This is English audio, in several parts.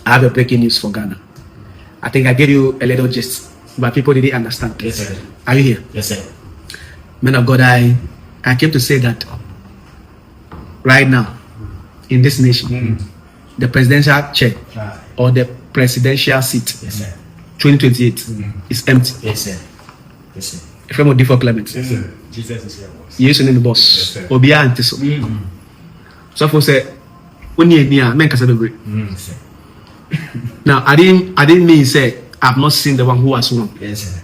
I have a breaking news for Ghana. I think I gave you a little gist, but people didn't understand. Yes, sir. Are you here? Yes, sir. Men of God, I came to say that right now, in this nation, the presidential chair or the presidential seat, 2028, is empty. Yes, sir. Yes, sir. If I'm for Clement, Yes, sir. Jesus is your boss. Yes, in the boss. Obia antiso. So for say, only near men can celebrate. Now I didn't mean say I've not seen the one who has won. Yes, sir.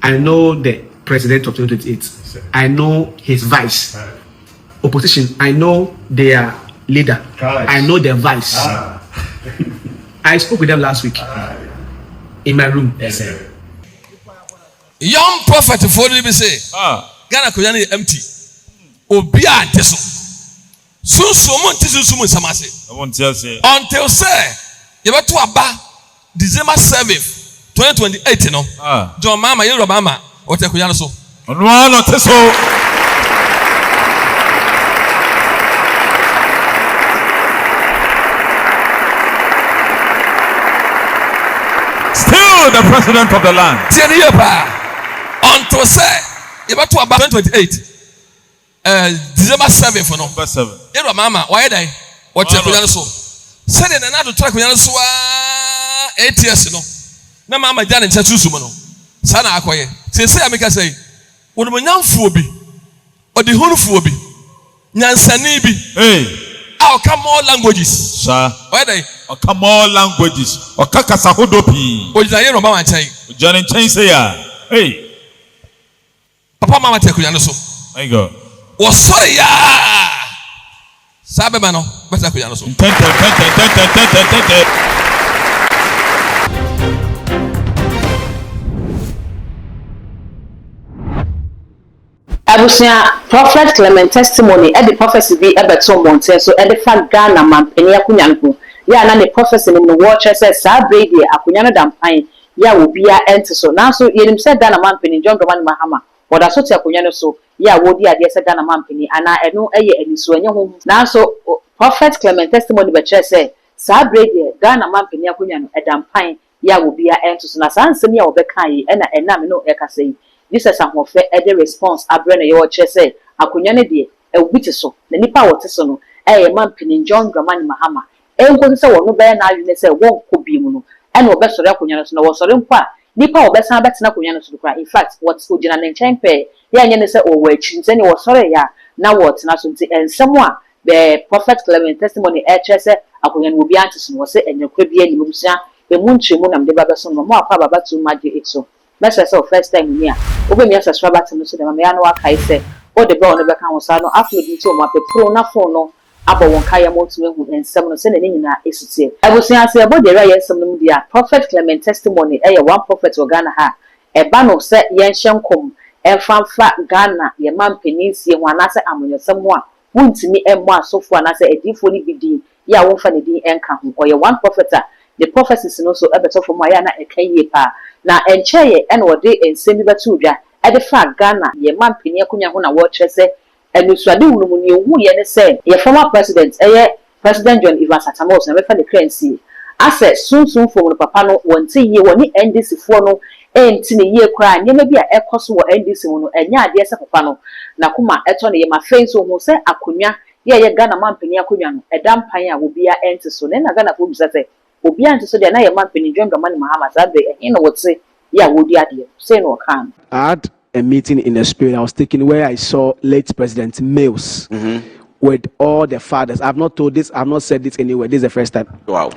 I know the president of 2028. I know his vice. Opposition, I know their leader. I know their vice. I spoke with them last week in my room. Yes, sir. Young prophet for me say, Ghana Koyani empty. Obia teso. Soon someone tesu samase. Until say, you better aba December 7th, 2028, you know. John Mama, you Mama, or Tekuyano so. No, teso. Still the president of the land. Until say, you better about 2028. December 7th, no. Number 7. You Mama, why they? What Tekuyano so? Said in another track, we are so 8 years, no. Na Mama Jan and Chasusumo. Sana Akoye. Say, I make a say, what would young phobi or the whole phobi? Nansanibi. Hey. I'll come all languages. Sir. Why they? Or come all languages. Or Kakasahodopi. Or Jairo Mama Chai. Johnny Chain say, hey. Papa Mama Tekuyano so. There you go. Was sorry, ya. Sabe mano, better Tekuyano so. Abusia prophet Clement testimony the prophecy be ebeto monte so the fact Ghana man peni akunyanko ya na the prophecy no watch says sa brady akunya no dampan ya obia ente so now so yenim say Ghana man peni John Dramani Mahama oda so ti akunya no so ya wodi ade say Ghana man peni ana eno eye aniso anya ho now so prophet Clement testimony be say sa brady Ghana man peni akunya no edampan ya obia ente so na san nsem ya obeka yi na enam no e kasa yi Jesus Ahuofe the response abrena ye watch say akonya ne de ewuti so na nipa wote so no man pinin John Dramani Mahama enko se wo no be na adwene se won ko bi mu no e na obesore akonya no so na wo sore mpa nipa obesan betina akonya no so kra in fact what ogina ne nchen pe ya nya ne se o wa chi nse ne wo sore ya na wo tena so nti ensem a the prophet Clement testimony se akonya no obi anti so no se enyekwa bi ani mubusia emu nchemu na mde baba so no mo apa baba tu maje ekso Message first time here. Open me subscribe to me so that me anu akai say all the bell no be kan so no upload nti o ma pe pro na phone no abo won kai mo to ehu ensem no se na nyina esutie. Abusia say abo the right ensem no dia prophet Clement testimony one prophet o Ghana ha e ba no se yen hyenkom emfanfa Ghana ye man peninsie ho anase amonyosem ho a wuntimi emmo asofo anase edifo ni bidin ya wonfa ne din enka ho o one prophet the prophecies no so ebeto for ya na ekaye pa na encheye ene wode ensemi betu dwa ede fa Ghana ye man peni akunya ho na wo kyerese enusuade wunumu ne hu ye ne se ye former president president John Evans Atamos na mefa the currency ase sunsun fo no papa no wonte ye woni NDC fo no enti ne ye kra nyema bi a ekoso wo NDC wo no enya ade se papa no na kuma eto ne ye ma face ho se akunya ye Ghana man peni akunya no edam pan a wo bia enti so ne na Ghana fo bisa se obi anti so de na ye man peni John Dramani Mahama zabe no wote ya wodi ade say no kan. I had a meeting in the spirit I was taking where I saw late President Mills with all the fathers. I've not told this, I've not said this anywhere. This is the first time. Wow.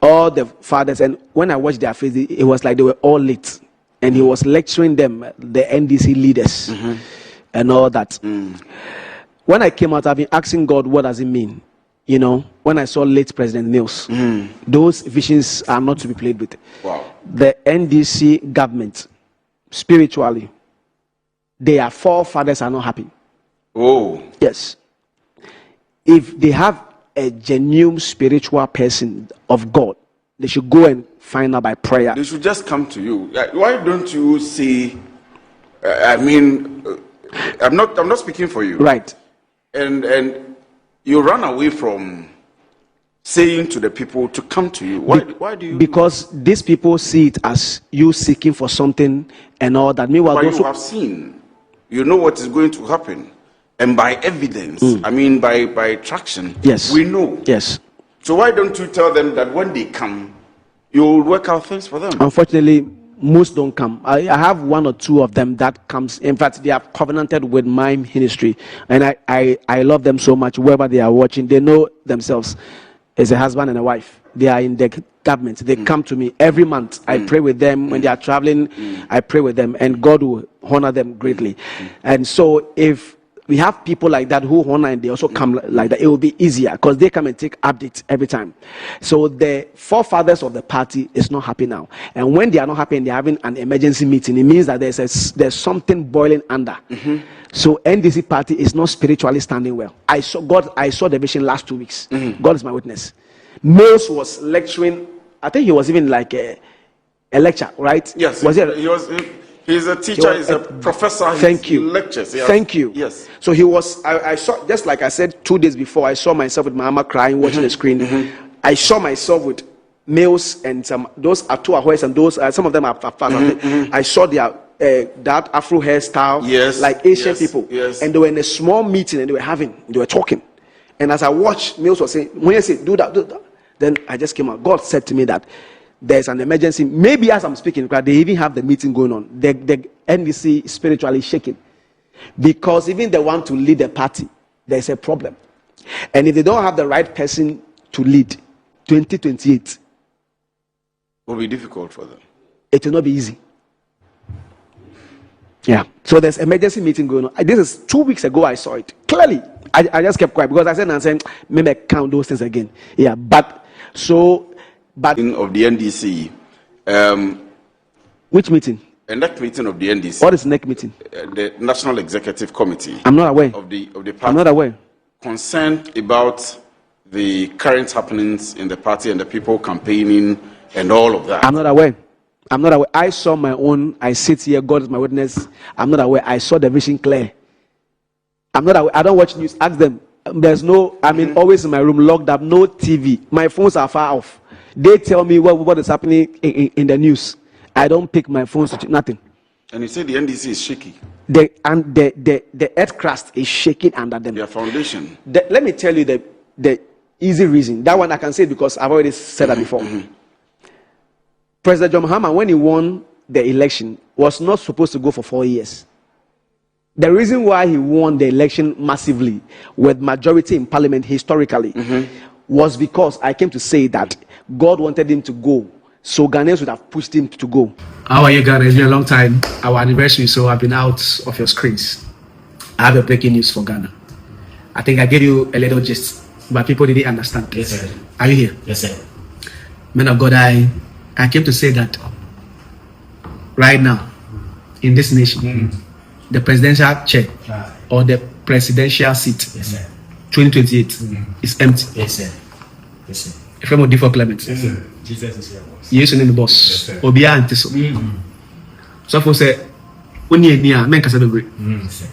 All the fathers, and when I watched their face, it was like they were all late, and he was lecturing them, the NDC leaders, and all that. When I came out, I've been asking God, what does it mean? You know, when I saw late President Mills, those visions are not to be played with. Wow. The NDC government, spiritually, their forefathers are not happy. Oh. Yes. If they have a genuine spiritual person of God, they should go and find out by prayer. They should just come to you. Why don't you see? I'm not speaking for you. Right. And you run away from saying to the people to come to you? Why do you? Because these people see it as you seeking for something and all that. Meanwhile, but you have seen, you know what is going to happen, and by evidence, I mean by traction, yes, we know. Yes. So why don't you tell them that when they come, you'll work out things for them? Unfortunately, most don't come. I have one or two of them that comes. In fact, they have covenanted with my ministry, and I love them so much. Wherever they are watching, they know themselves as a husband and a wife. They are in the government. They come to me every month. I pray with them when they are traveling. I pray with them, and God will honor them greatly. And so, if we have people like that who honor and they also come like that, it will be easier because they come and take updates every time. So the forefathers of the party is not happy now, and when they are not happy and they're having an emergency meeting, it means that there's something boiling under. So NDC party is not spiritually standing well. I saw the vision last 2 weeks. God is my witness. Mills was lecturing. I think he was even like a lecture, right? Yes. Was it? He was. He's a teacher. He's a professor. Thank you. He lectures. Yes. Thank you. Yes. So he was. I saw, just like I said 2 days before, I saw myself with my mama crying, watching the screen. I saw myself with Mills and those are two Ahuofe and those some of them are fast. I saw their that Afro hairstyle, yes, like Asian people, yes. And they were in a small meeting and they were talking. And as I watched, Mills was saying, when you say do that, then I just came out. God said to me that there's an emergency. Maybe as I'm speaking, they even have the meeting going on. The NDC is spiritually shaking because even they want to lead the party, there's a problem. And if they don't have the right person to lead, 2028 will be difficult for them. It will not be easy. Yeah. So there's emergency meeting going on. This is 2 weeks ago. I saw it clearly. I just kept quiet because I said, maybe I count those things again. Yeah. But of the NDC. Which meeting? A next meeting of the NDC. What is next meeting? The National Executive Committee. I'm not aware. Of the party. I'm not aware. Concerned about the current happenings in the party and the people campaigning and all of that. I'm not aware. I saw my own. I sit here. God is my witness. I'm not aware. I saw the vision clear. I'm not aware. I don't watch news. Ask them. There's no. Always in my room, locked up. No TV. My phones are far off. They tell me what is happening in the news. I don't pick my phones to nothing. And you say the NDC is shaky. The earth crust is shaking under them. Their foundation. Let me tell you the easy reason. That one I can say because I've already said that before. President John Mahama, when he won the election, was not supposed to go for 4 years. The reason why he won the election massively with majority in parliament historically was because I came to say that God wanted him to go. So Ghanaians would have pushed him to go. How are you, Ghana? It's been a long time. Our anniversary, so I've been out of your screens. I have a breaking news for Ghana. I think I gave you a little gist, but people didn't understand. Yes, sir. Are you here? Yes, sir. Men of God, I came to say that right now, in this nation, the presidential chair or the presidential seat, yes, sir, 2028 is empty. Yes, sir. Yes, sir. If I'm a Clement. Yes, sir. Jesus is here, boss. Yes, in the boss. Obia antiso. So for say, only near men can Sir.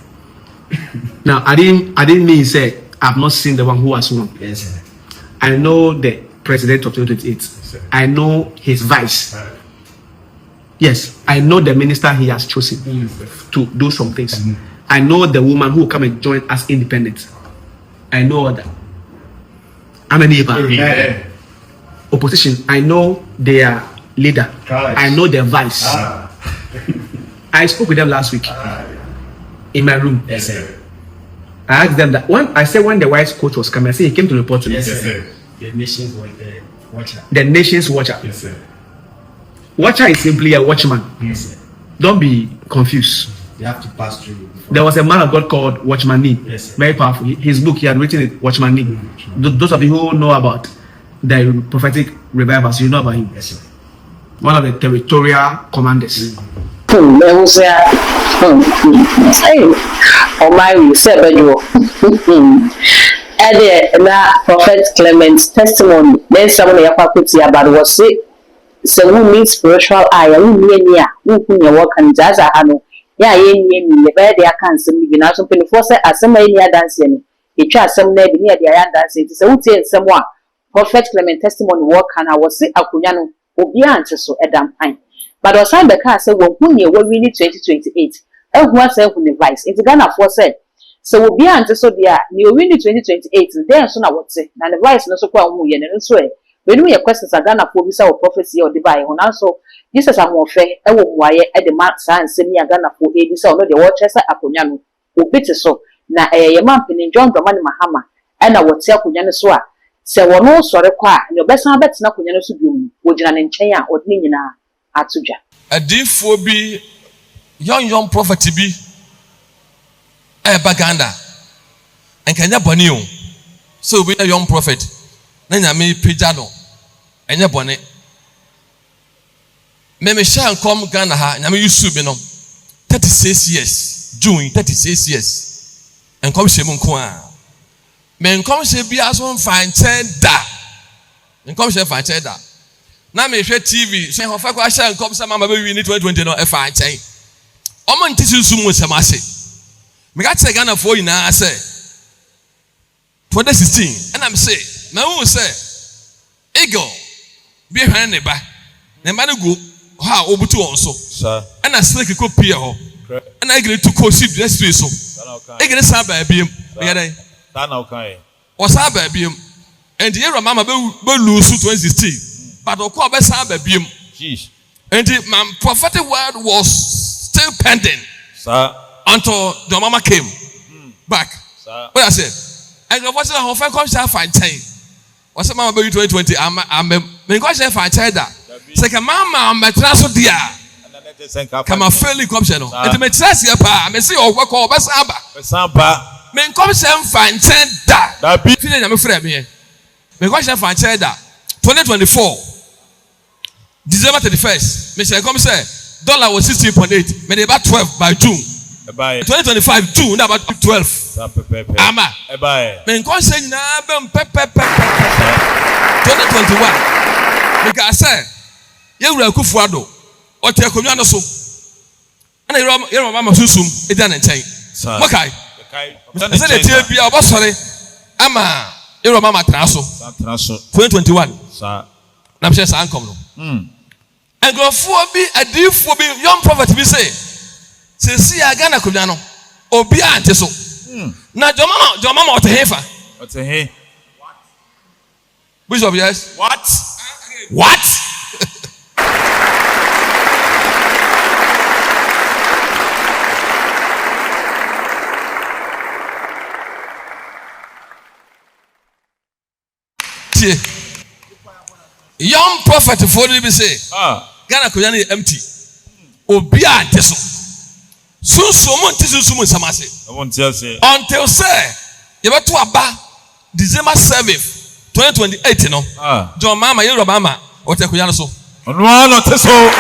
Now I didn't mean say I've not seen the one who has won. Yes, sir. I know the president of 2028. Yes, I know his vice. Yes, I know the minister he has chosen to do some things. I know the woman who will come and join us independent. I know that. I'm a neighbor. Opposition, I know their leader. I know their vice. I spoke with them last week in my room. Yes, sir. I asked them that when the wise coach was coming, I said he came to report to me. Yes, sir. The nation's watcher. The nation's watcher. Yes, sir. Watcher is simply a watchman. Yes, sir. Don't be confused. You have to pass through. There was a man of God called Watchman Nee. Yes, sir. Very powerful. His book, he had written it, Watchman Nee. Those of you who know about the prophetic revivals, you know about him. Yes, sir. One of the territorial commanders. Prophet Clement's testimony. Then someone about was sick. So who needs spiritual eye? Who near work and Jaza Hano? Yeah, the bed I can't see. You know, something for say as some near dancing. He tried some near the dancing. So who tells someone Prophet Clement testimony work and I was say akunya no obi ante so edam pan. But osan beka say won hunye we win 2028. Ehu ase hu ne vice. It Ghana for said. So obi ante so dia ni o win 2028 then so na wote. Na the vice no so kwa hu ye ne so e. We know your questions are Ghana for bisa prophecy or divine. So Jesus Ahuofe e wo muaye e de ma sa nsem ya Ghana for e bisa no de wo chese akunya no obi te so na ye man pinin John Dramani Mahama e na wote akunya no so a se wono sore kwa ne obesan betina akunya no so biom wo gina ne nchen a odni nyina atudwa adifo bi young prophet bi e baganda enkanya boni o so we young prophet na nyame pija no enye boni me sha nkom Ghana ha nyame yusu bi no 36 years June 36 years enkom shemu nko a me nkom she bi aso fan chen da nkom she fan chen da na me hwe TV so hofa kwa sha nkom sama ma be wi ni 2020 no e fan chen omo ntisi su mu sama ase me ga tse Ghana fo ina ase 2016 and I'm say na who say ego bi hwan ne ba no go ha obutu on so sir and I snake ko pie ho and I get to ko si dress so e get sa ba biem me ga dai that now kai o sa ba biem and the era mama be lose 2016 but o ko be sa ba biem jeez and my prophetic word was still pending sir until the mama came back sir what I said and the person who come shall find time was a mama be 2020 I'm me go shall find time that say mama metra so dia come a fairly come no and me trust ya pa me say o work o be samba me come shall find time that be feel na me frɛ me go shall find time that 2024 December 31st me shall come say dollar was 16.8 me about 12 by June 2025 June about 12 ama me go say na Bempah 2021 because say yewura Ahuofe o te akonwa no so ana yero mama susum e da na nchen mokai say the tie bia obosore ama yero mama tra so 2021 sa na be say ankom no engrofo bi adifo bi young prophet bi say si Ghana akonwa no obi ante so na jomama o te hefa o te he Bishop yes what young prophet for me say Ghana konya na empty obi ante so sunsumo nti sunsumo samase until say you better aba December 7th 2028 no John mama yero mama o te konya no so ono no te so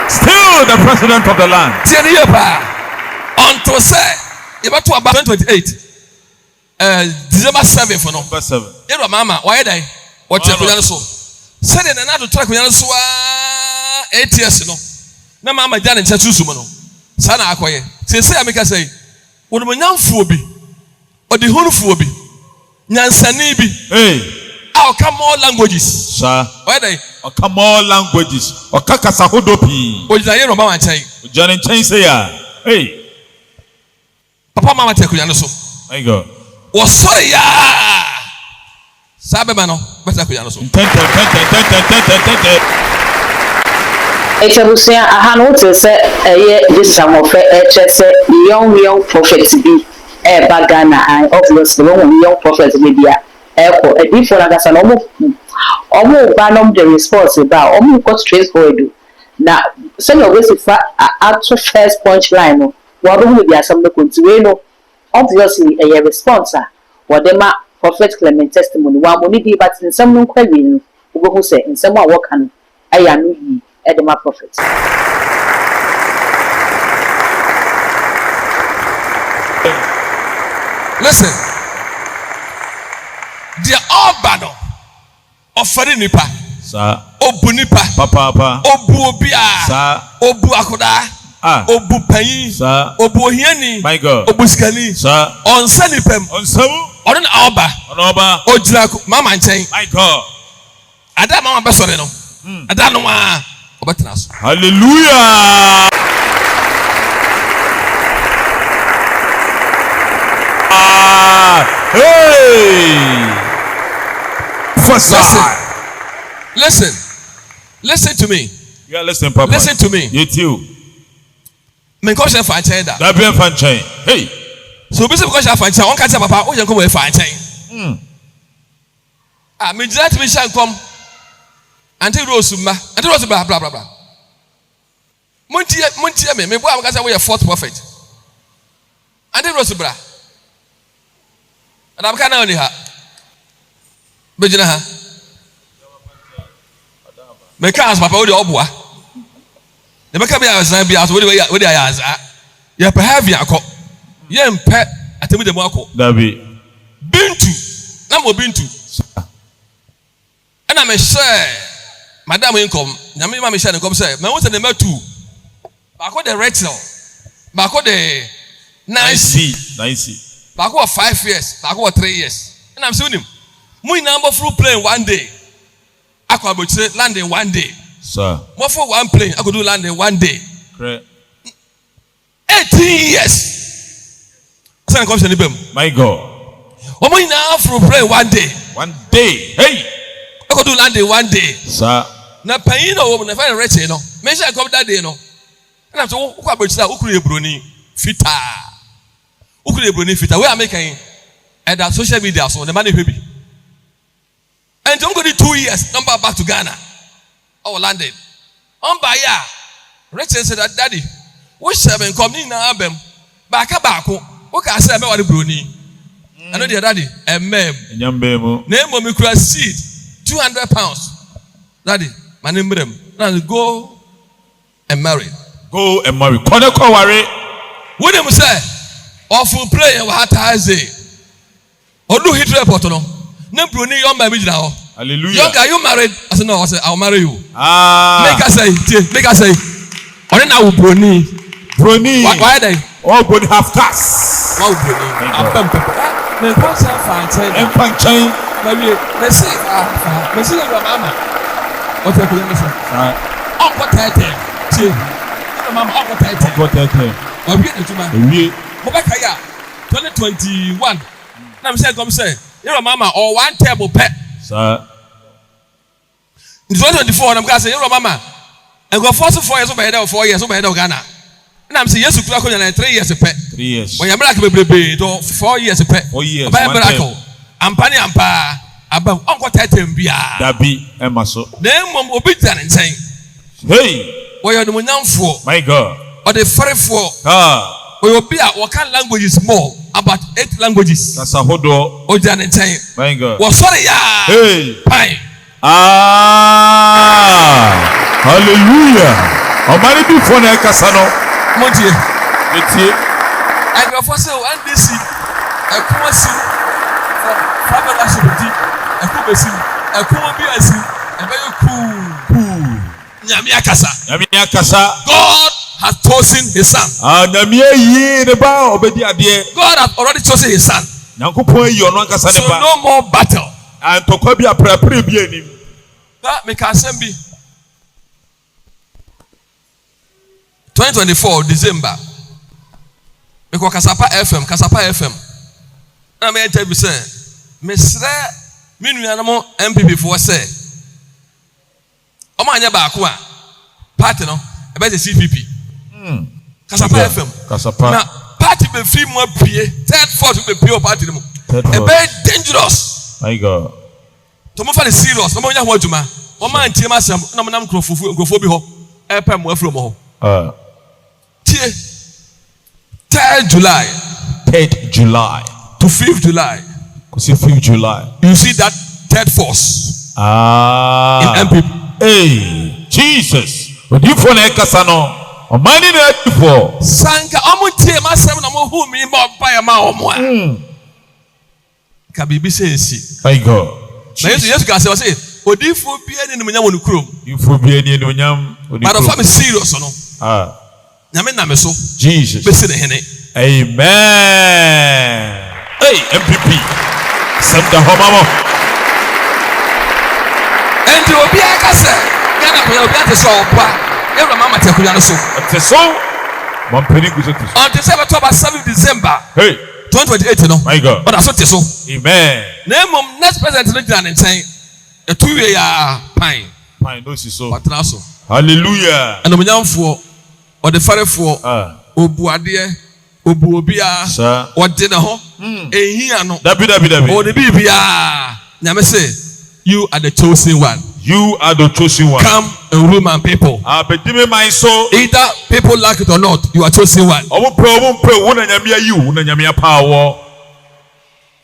still the president of the land until say you better about 2028 December 7th no December 7 yero mama why die o te konya no so say the na do track konya no so 8 years no na mama jana ncha susum no sana akoye say ameka say wonum nyamfo bi odi hunfo bi nyansani bi I'll come more languages sir why they come more languages okakasa hodopi ojana mama nchai ojana nchai say ya papa mama te kunya no so my god wo sorry ya sabe ma no beta kunya no so Echebusia ahano te se eye Jesus Ahuofe chese young prophet bi Ghana and obviously young prophet bi dia eko edifo na gasa no omo banom the response about omo got straightforward na send your way fa actual first punch line no wo do bi asam no continue no obviously a response whatever prophet Clement testimony wa mo ni di but nsam no kwawi no wo go say nsam a wo kan aya no yi my prophets. Listen, they are all bad offering nipa, sir. Obu nipa, papa, Obu obia, sir. Obu akoda, Obu panyin. Obu ohiani. My God. Obu skani. On sanipem. On samu. On Oba. Ojira mama nchen. My God. Ada mama besore no. Ada no ma obetena so. Hallelujah. Hey. Listen to me. You are listening, Papa. Listen to me. You too. Me ko she fan chain da. That be fan chain. Hey. So be say because she fan chain, on ka say papa, o je ko we fan chain. Me jira to me shan kom. Auntie Rose blah blah blah blah. Muntie me bo am ka say we fourth prophet. Auntie Rose blah. And I'm kind of only her. But you know her. My car's papa, what do you obwa? The Macabe has not been out with the eyes. You have your cop. Yem pet at the Mako. Dabi. Bintu. Number Bintu. And I'm a sir. Madame income. Namima Michelle and come say, my what's the number 2? Bako the Rachel. Bako the nice. Bako 5 years, Bako 3 years. And I'm seeing him. My number through plane one day. I could land in 1 day. Sir. More for one plane, I could do land in 1 day. Correct. 18 years. Son comes to the My God. Oh, my now through plane 1 day. 1 day. Hey. I could do land in 1 day. Sir. Now, paying no woman, if I reach it, no. Mention I come that day, no. And I'm so, what about that? Ukuri Bruni Fita. Ukuri Bruni Fita. Where am I making? And that social media, so the money baby. And don't go to 2 years, number back to Ghana. Oh, landed. On by ya. Rachel said that daddy, which 7 come in album. Back. What can I say about the Bruni? I know the daddy, a mem. Name of me crash seed, £200. Daddy, my name them. Now go and marry. Go and marry. Koneko worry. What them say? Awful play and what I say. Or do hit report no? No Bruni young baby now. Hallelujah. Young are you married? I said no. I said I'll marry you. Make us say. Or then I will Bruni. Why they? Oh, Bruni have cast. Wow, Bruni. I'm Bempah. Me pass a fine chain. And fine chain. Maybe let's see. Let's see your mama. What's your name? Uncle Tete. See, Mama Uncle Tete. Uncle Tete. Oh, we get it, man. We. Mobakaya. 2021. Now I'm saying, come say. Your mama or 1 table pet. Sir. In 2024, I'm going to say, your mama. And go 4 years over 4 years over Ghana. And I'm saying, yes, you can 3 years a pet. 3 years. When you're black, baby, 4 years a pet. 4 years. By a miracle. I'm panny and pa. About Uncle Tatum Bia. Dabi Emma so. Then one will be done and saying, hey, where you're the one for. My God. Or the furry for. We will be at what kind of languages more. About 8 languages. That's a hodo. Oh, done and saying, my God. Well, sorry, yeah. Hey. Bye. Hallelujah. Omani before na kasano. Monty. Eti. I go for so and this I come see for family activity. I come see. I come be as a very cool. Nyame akasa. God has chosen his son. Nyame yi ne ba obedi ade. God has already chosen his son. Nyankopon yi ono akasa ne ba. So no more battle. Antokwa bi aprapre bi anim. That make asem bi. 2024 December. Me ko Kasapa FM. Na me interview say, me sre me nuanamo MPP for say. Omo anya ba ko a party no e be CPP. Kasapa FM. Kasapa. Na party be free mo pie, third fourth be pie party no. E be dangerous. My God. To mo fa the serious, no mo nya ho adwuma. O man tie ma sem na mo nam nkrofo bi ho. E pem mo afro mo ho. 3rd July to 5th July. 5th July. You see that third force in MPP. Hey, Jesus. What do you for na kasano? O mani na for. Sanka omo tie ma sem na mo hu mi mo pa ya ma omo a. Ka bibi sensi. My God. Na Yesu ka say odifo bia ni nyam wonu krom. Odifo bia ni nyam. But of am serious no. nyame na me so Jesus. besi ne hene. Amen. Hey, MPP. Senda homamo. Enti obi aka se Ghana ko ya obi ate so opa ewra mama te akunya no so. Ate so. Mampeni guso te so. On the 7 December. Hey. 2028 no. My God. But aso te so. Amen. Na mom next president no gina ne nchen. Etuwe ya pan. Pan no si so. Patra so. Hallelujah. Enomnyamfo ode farefo obuade obu obia ode ne ho ehia no. Dabi. Ode bibia. Nyame say you are the chosen one. You are the chosen one. Come and rule my people. Either people like it or not, you are chosen one.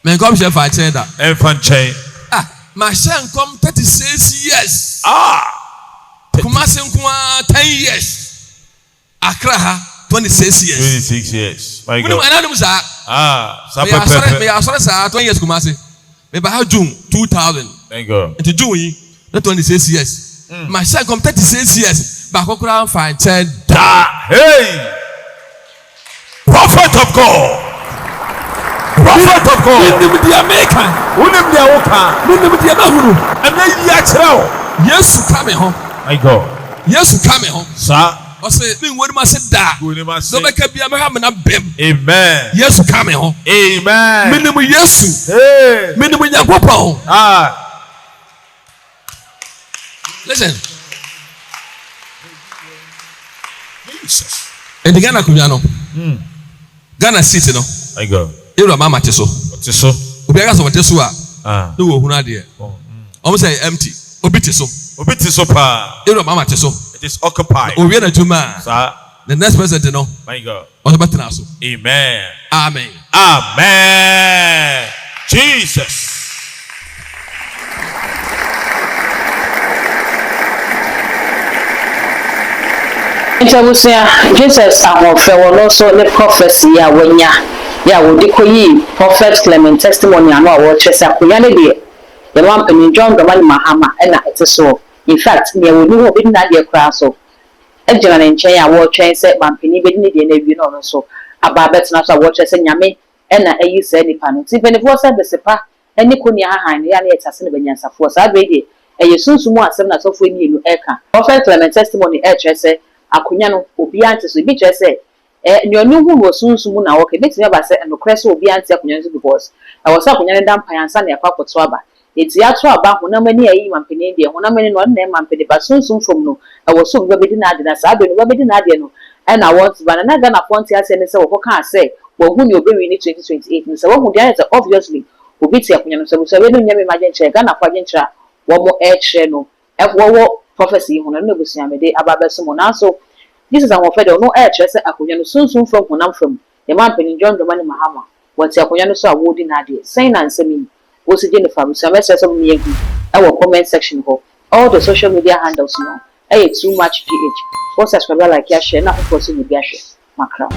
May God share for that. My son come 36 years. Kumasi 10 years. Accra 26 years. 26 years. My God. Me I saw 20 years Kumasi. Me by June 2000. Thank God. Into June, not 26 years. My son come 36 years. Back around fine child. Hey, prophet of God. Prophet of God. The American. And then yes, coming home. My God. Yes, coming home. Sir. I say, me what must say that? So make a be a man bem. Amen. Yes, coming home. Amen. Minimum yes. Hey. Minimum yagopo. Listen. Jesus. And the Ghana Kunyano. Ghana City, no. My God. You mama teso. Teso. Ubiaga so teso no wo huna de. Almost say empty. Obi teso pa. You mama teso. It is occupied. Owie na juma. Sir. The next president, no. My God. Amen. Amen. Amen. Jesus. Ntabusia Jesus Ahuofe wono so ne prophecy ya wanya ya wodi koyi prophet Clement testimony ano a wo chese akonya ne de the one in John the man Mahama na ete so in fact me woni ho bi na de kra so ejira ne nchen ya wo twen se mampeni be ne de na wi no so aba betena so wo chese nyame na ayi se nipa no ti benefo se besepa eni ko ni ahan ya na etase ne banyansafo sa be de sunsumu asem na sofo ni elu eka prophet Clement testimony chese akunya no obi ante so bi chese nyonu hu wo sunsumu na wo ke betime ba se no krese obi ante akunya so because was akunya ne dampan ansa na yakwakoto aba eti ato aba honam ani ayi mampeni de honam ani no na mampeni ba sunsum fom no so gba bedi na ade na sa be no gba bedi na ade no na want ba na ga na ponti ase ne se wo ka ase wo hu ni obewi ni 2028 ni se wo hu dia se obviously obi ti akunya no so we no nyame ma genche ga na kwa genche wo mo chere no wo prophecy hono no busuamede ababeso mo na so this is our father no chere se akunya no sunsun from honam from the man pen John the man Mahama what akunya no so awodi na ade say na nsemi wo se Jennifer busuamese so me yegu e comment section ho all the social media handles no too much gh. What subscribe like ya share na for so me bi ahwe makra.